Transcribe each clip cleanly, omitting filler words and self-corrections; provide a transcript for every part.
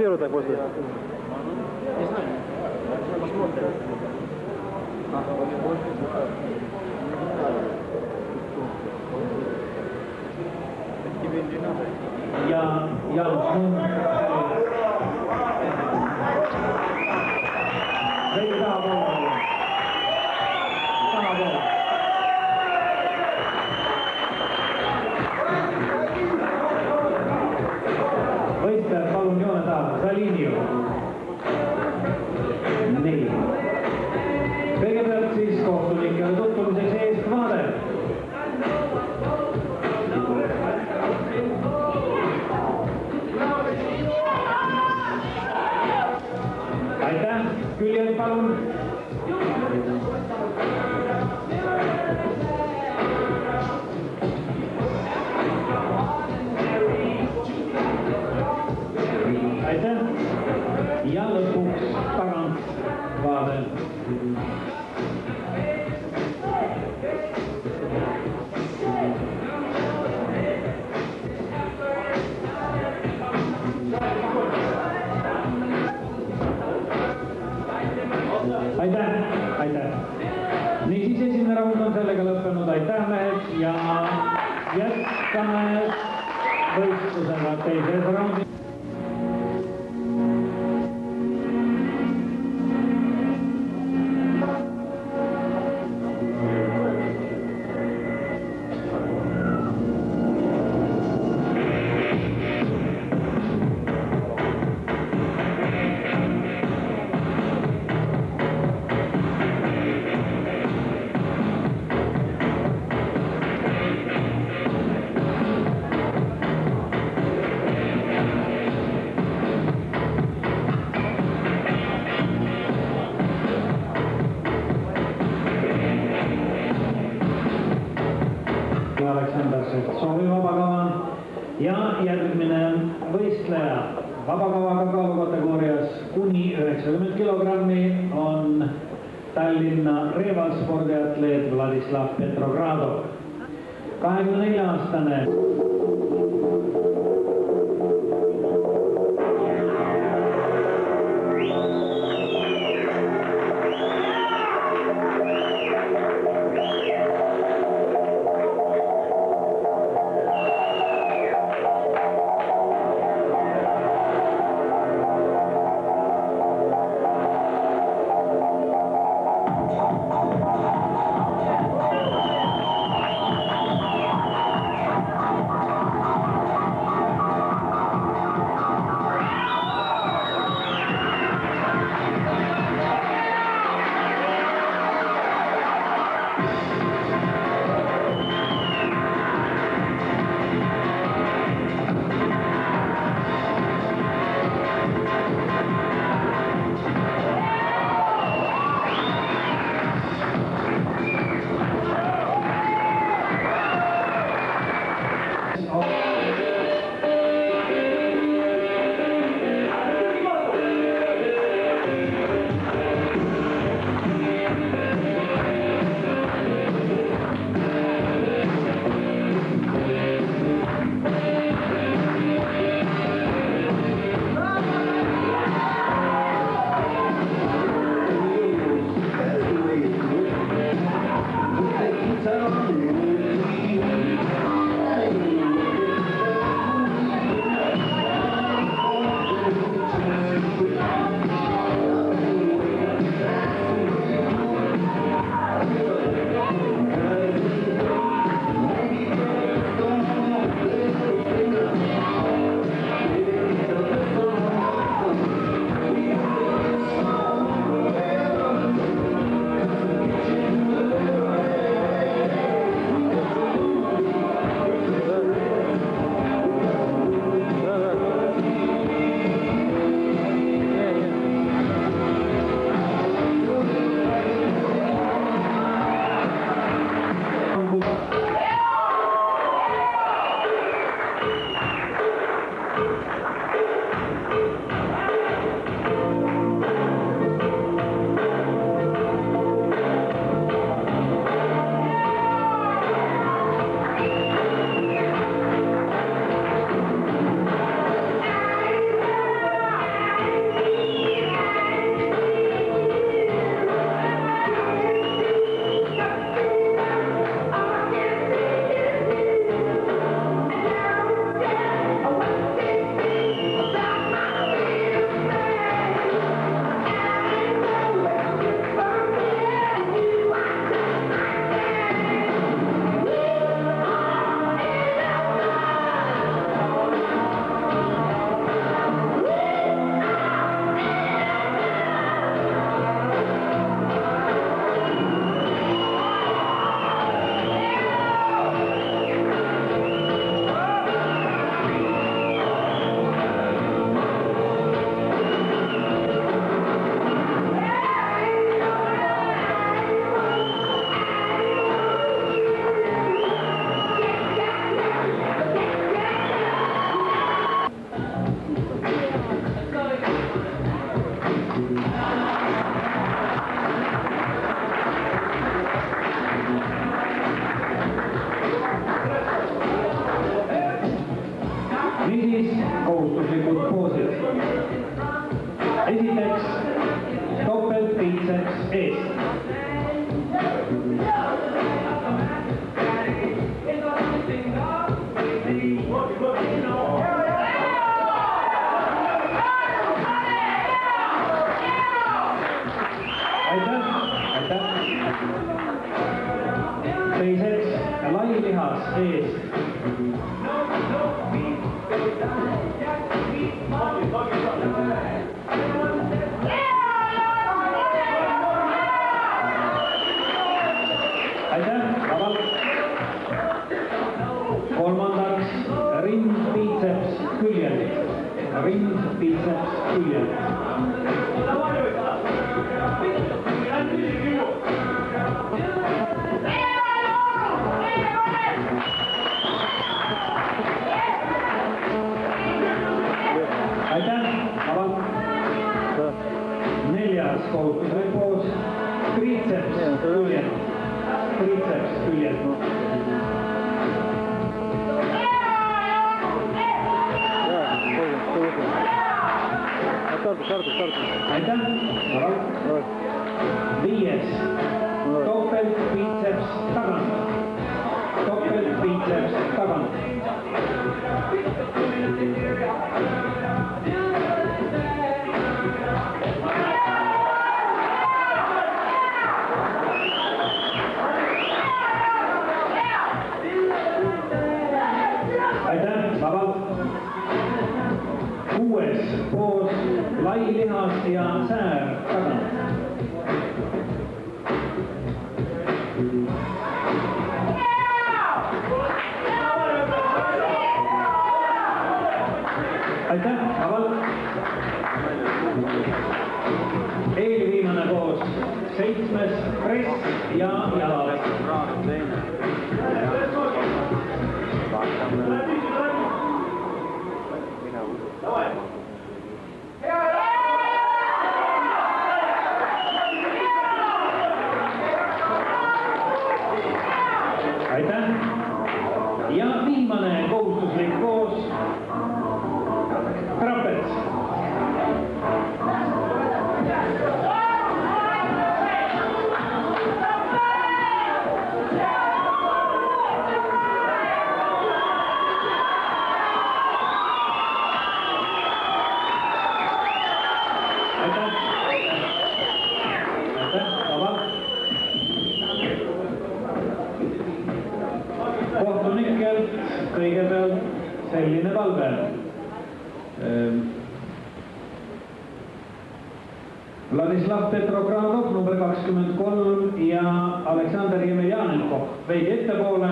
анализируй так после. Не знаю. Посмотрим. Тебе не надо. Я усну. Võistlejad, palun joone taha, sa liiniju. Nii. Kõigepealt siis kohtunikele tutvumiseks eestvaade. Aitäh, küljed palun. Aitäh. Ja lõpuks tagantvaade. Aitäh. Nii siis esimene raund on sellega lõppenud. Aitäh mehed ja jätkame võistlusega teises raundis. Soovi vabakava ja järgmine võistleja vabakavaga kaalukategoorias kuni 90 kilogrammi on Tallinna reevalspordiatleet Vladislav Petrogradov. 24-aastane. eest. Aitäh, vabalt. Kolmandaks rind, biitseps, küljel. Rind, biitseps, küljel. Aitäh, vabalt. Neljas kohustuslik poos, triitseps, küljel. Triitseps, küljel. Aitäh, vabalt. Viies, topelt, biitseps, tagant. Topelt, biitseps, tagant. Aitäh, vabalt. Kuues poos, lai lihas ja säär tagant. Aitäh, vabalt. Eelviimane poos, 7. press ja jalad. Aitäh. Ja viimane kohustuslik poos, trapets. Kohtunikelt kõigepealt selline palve. Vladislav Petrogradov number 23 ja Aleksandr Jemeljanenkov veidi ettepoole.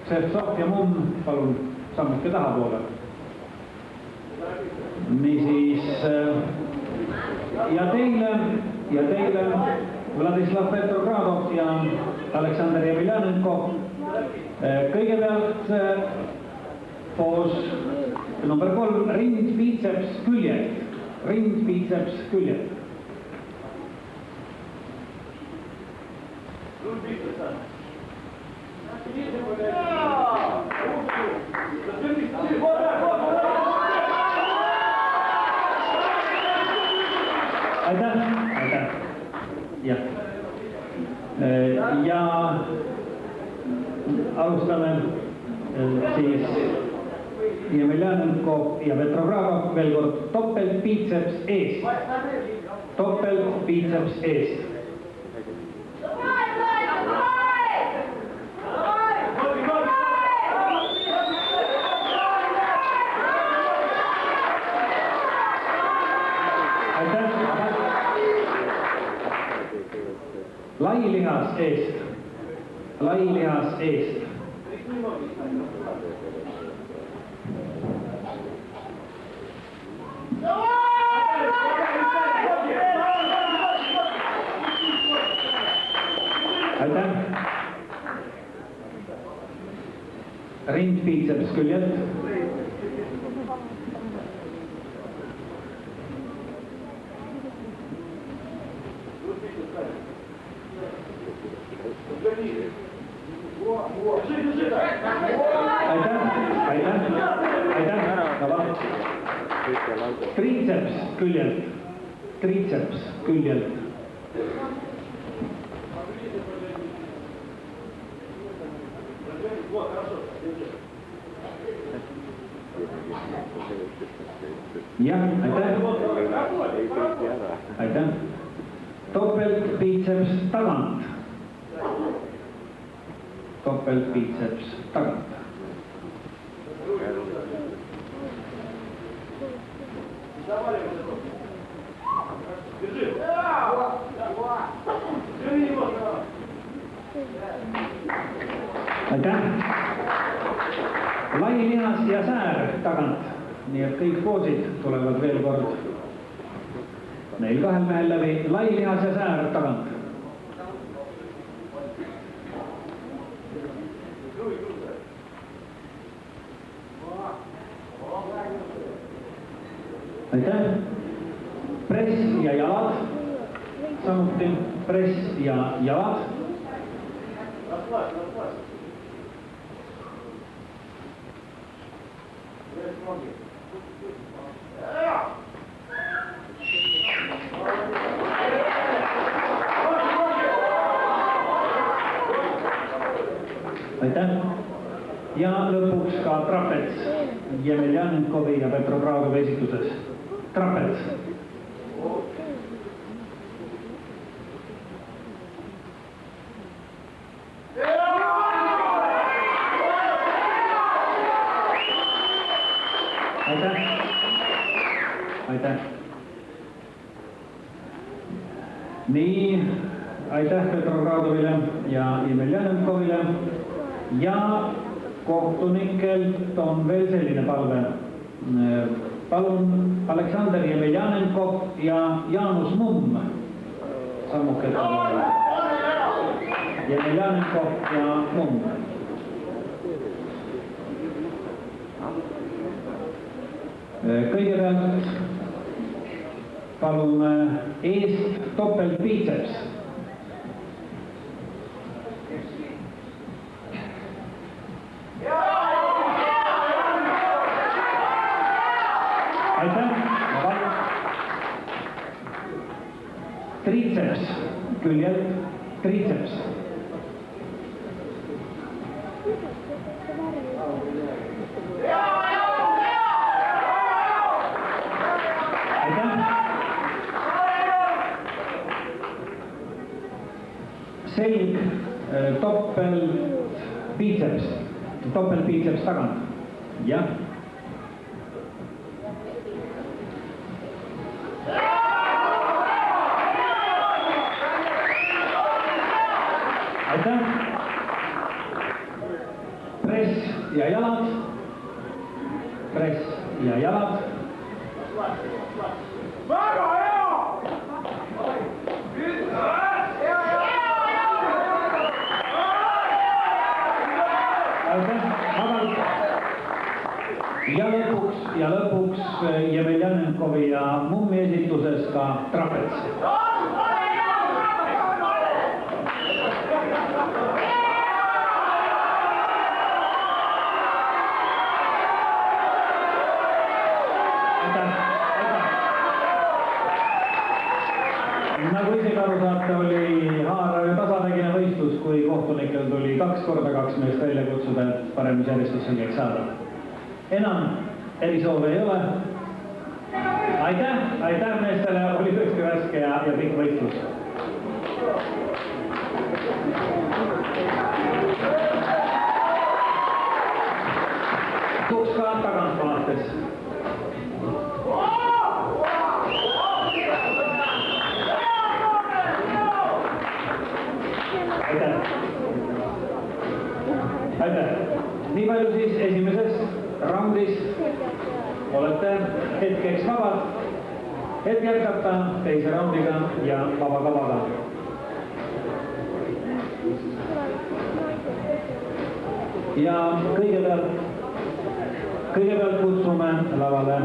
Šeftsov ja Mumm, palun sammuke tahapoole. Niisiis ja teile Vladislav Petrogradov ja Aleksandr Jemeljanenkov. Kõigepealt poos number 3, rind, biitseps, küljed. Rind, biitseps, küljed. Aitäh, aitäh. Jah. Ja alustame siis Jemeljanenkov ja Petrogradov veel kord topelt biitseps eest. Topelt biitseps eest. Aitäh. Lai lihas eest. Lai lihas eest. Aitäh. Rind, biitseps, küljed. Triitseps küljelt, triitseps küljelt. Jah, aitäh. Aitäh. Topelt biitseps tagant. topeltbiitseps tagant. Aitäh! Lai lihas ja säär tagant, nii et kõik poosid tulevad veel kord neil kahel mehel läbi. Lai lihas ja säär tagant. Aitäh! Press ja jalad, samuti press ja jalad. Aitäh! Ja lõpuks ka trapets Yemeljanenkovi ja Petrogradovi esituses. Trapets. Aitäh! Aitäh! Nii, aitäh Petrogradovile ja Yemeljanenkovile. Ja kohtunikelt on veel selline palve. Palun Aleksandr Yemeljanenkov ja Jaanus Mumm sammukelt. Yemeljanenkov ja Mumm. Kõigepealt palun eest topeltbiitseps. Aitäh! Triceps küljelt, triceps. Selg, topeltbiitseps tagant. Jah. Aitäh. Press ja jalad. Press ja jalad. Väga hea! Ja lõpuks Yemeljanenkovi ja Mummi esituses ka trapets. Nagu isegi aru saate, oli haarav ja tasavägine võistlus, kui kohtunikel tuli 2 korda 2 meest välja kutsuda, et paremisjärjestus selgeks saada. Enam erisoove ei ole. Aitäh meestele, oli tõesti raske ja pikk võistlus. Tuks ka tagant vaates. Aitäh! Nii palju siis esimeses raundis olete hetkeks vabad, et jätkata teise raundiga ja vaba kavaga. Ja kõigepealt kutsume lavale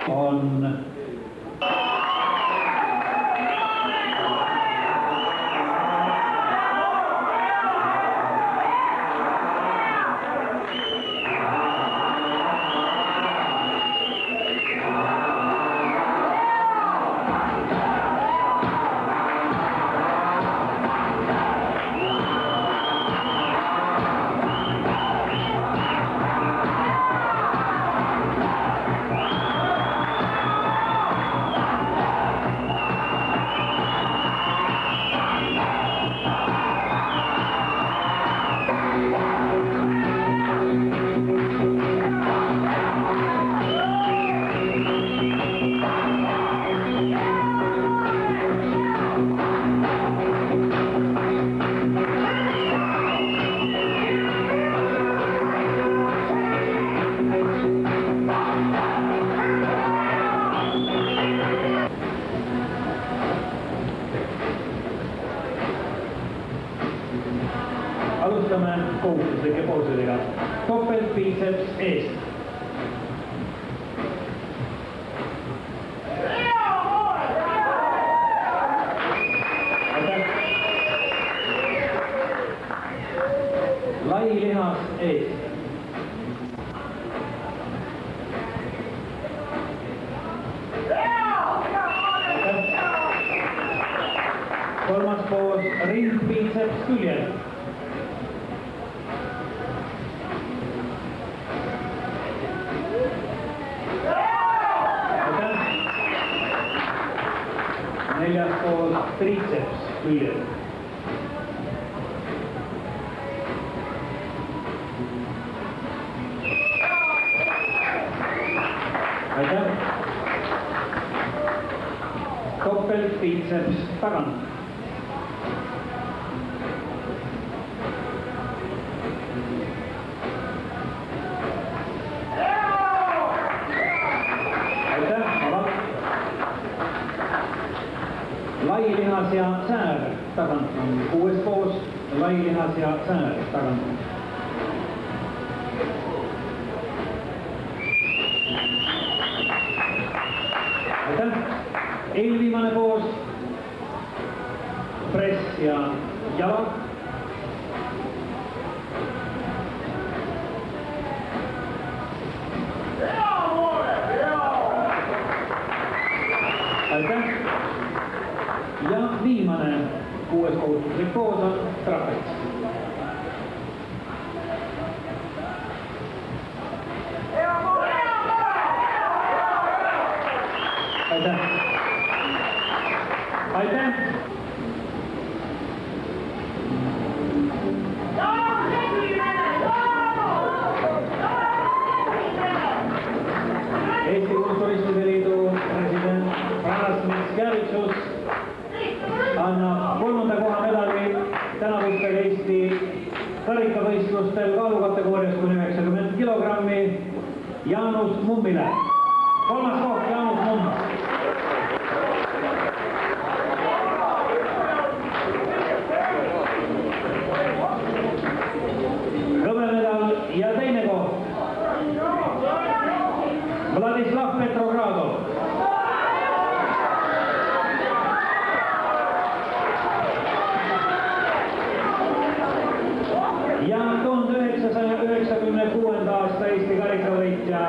on alustame kohustuslike poosidega. Topelt biceps eest. Lai lihas eest. Kolmas poos ring biceps küljel. Neljas poos triceps küljel. Aitäh! Topelt biceps tagant. Lai lihas ja säär tagant on 6. poos, lai lihas ja säär tagant. Aitäh! Eelviimane poos, press ja jalad. Aitäh! Ja viimane 6. kohustuslik poos on trapets. Aitäh! Aitäh! Eesti Kultuuristide Liidu president Franz Mitskertsus annab 3. koha medali tänavustel Eesti karikavõistlustel kaalukategoorias kuni 90 kilogrammi Jaanus Mummile. 3. koht Jaanus Mumm. Hõbemedal ja 2. koht Vladislav Petrogradov. Ja 1996. aasta Eesti karikavõitja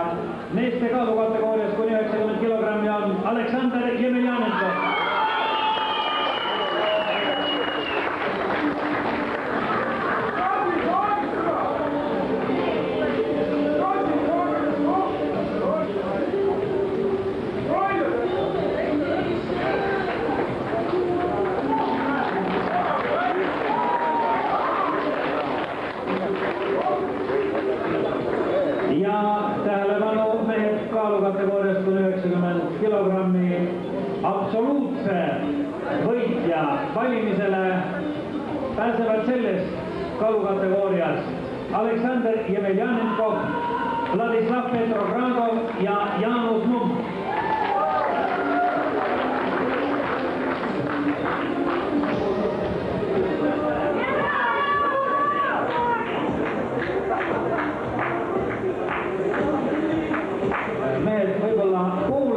meeste kaalukategoorias kuni 90 kilogrammi on Aleksandr Jemeljanenko. Ja tähelepanu mehed kaalukategoorias kuni 90 kilogrammi absoluutse võitja valimisele pääsevad sellest kaalukategooriast Aleksandr Jemeljanenko, Vladislav Petrogradov ja Jaanus Mumm. Mehed võib-olla pool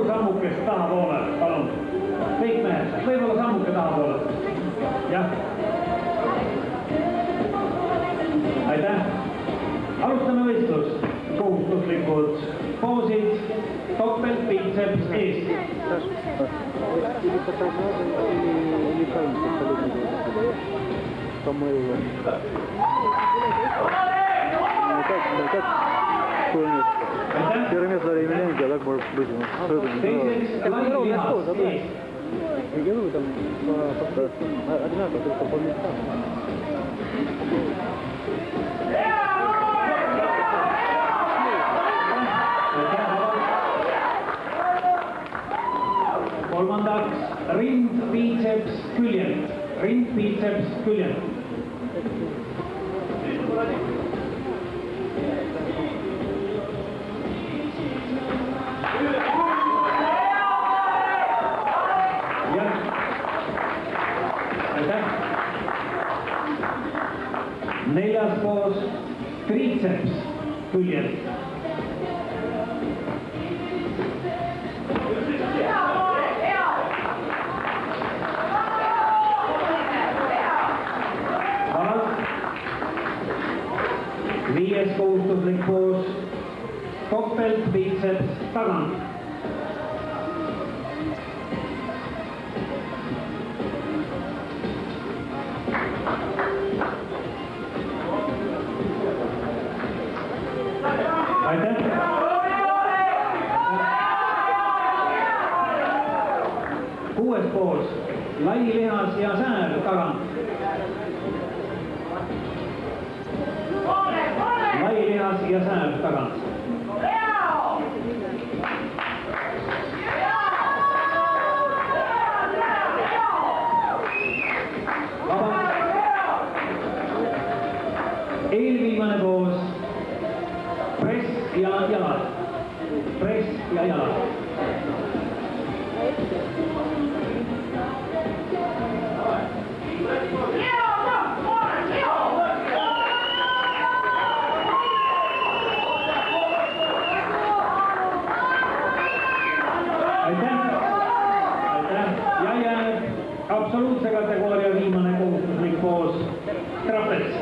kohustuslikud poosid, topelt biceps eest. Первое место времени, а так может быть. Teiseks lailihas eest. Я говорю, там одинаково, только по местам. Kolmandaks rind, biceps, küljend. Rind, biceps, küljend. Neljas poos triceps, küljend. Viies kohustuslik poos, topelt biceps tagant. Aitäh! Kuues poos, lai lihas ja säär tagant. Lai lihas ja säär tagant. Eelviimane poos, press ja jalad. Press ja jalad. Ja jääb absoluutse kategooria viimane kohustuslik poos, trapets.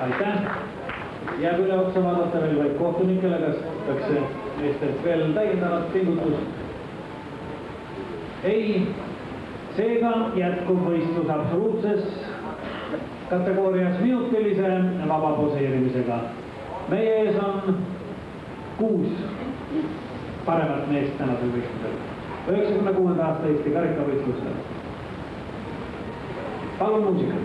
Aitäh! Jääb üle otsa vaadata veel vaid kohtunikele, kas võtakse meestelt veel täiendavat pingutust. Ei, seega jätkub võistlus absoluutses kategoorias minutilise vaba poseerimisega. Meie ees on 6 paremat meest tänasel võistlusel. 96. aasta Eesti karikavõistlusel. Palun muusikat!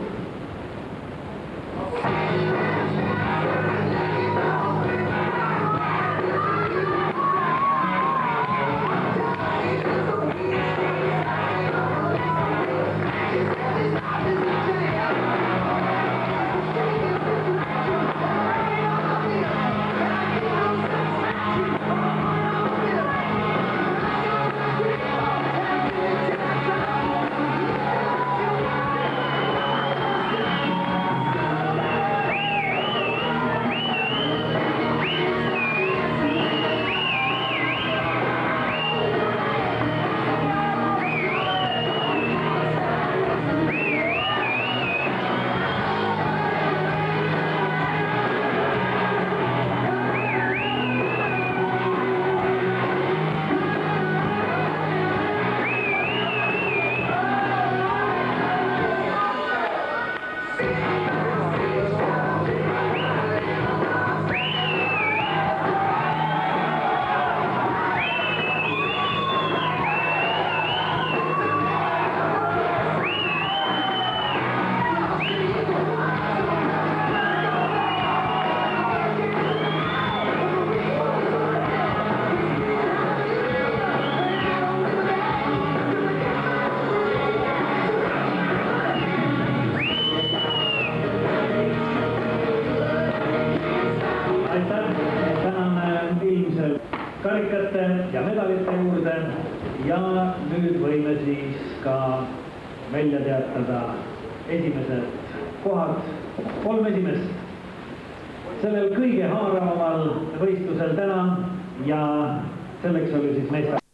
karikate ja medalite juurde ja nüüd võime siis ka välja teatada esimesed kohad. 3 esimest sellel kõige haaravamal võistlusel täna ja selleks oli siis meeste